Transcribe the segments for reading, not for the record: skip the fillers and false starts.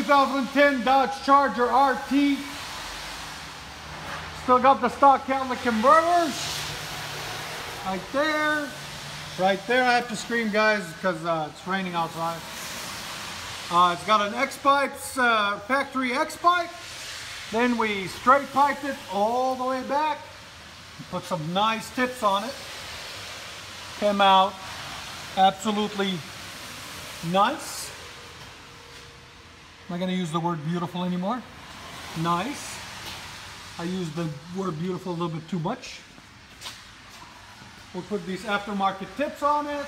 2010 Dodge Charger RT. Still got the stock catalytic converters. Right there. Right there. I have to scream, guys, because it's raining outside. It's got an X-Pipes, factory X-Pipe. Then we straight piped it all the way back. Put some nice tips on it. Came out absolutely nice. I'm not going to use the word beautiful anymore. Nice. I use the word beautiful a little bit too much. We'll put these aftermarket tips on it.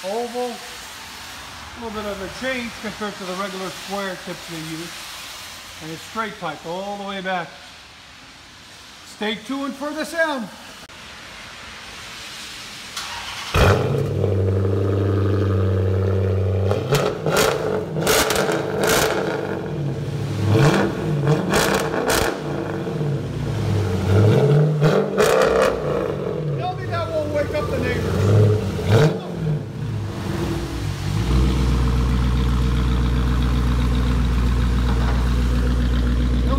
Oval. A little bit of a change compared to the regular square tips they use. And it's straight piped all the way back. Stay tuned for this end. Tell me that won't wake up the neighbors.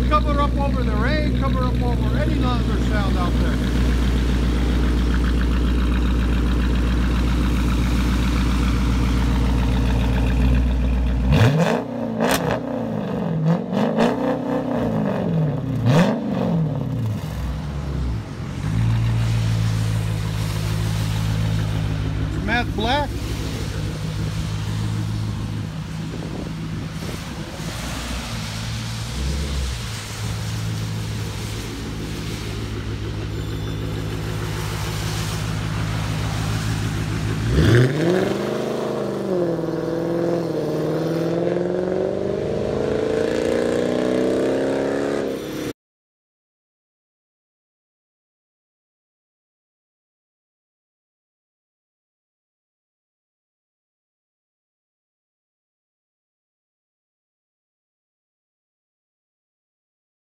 Cover up over the rain, cover up over any other sound out there. It's matte black.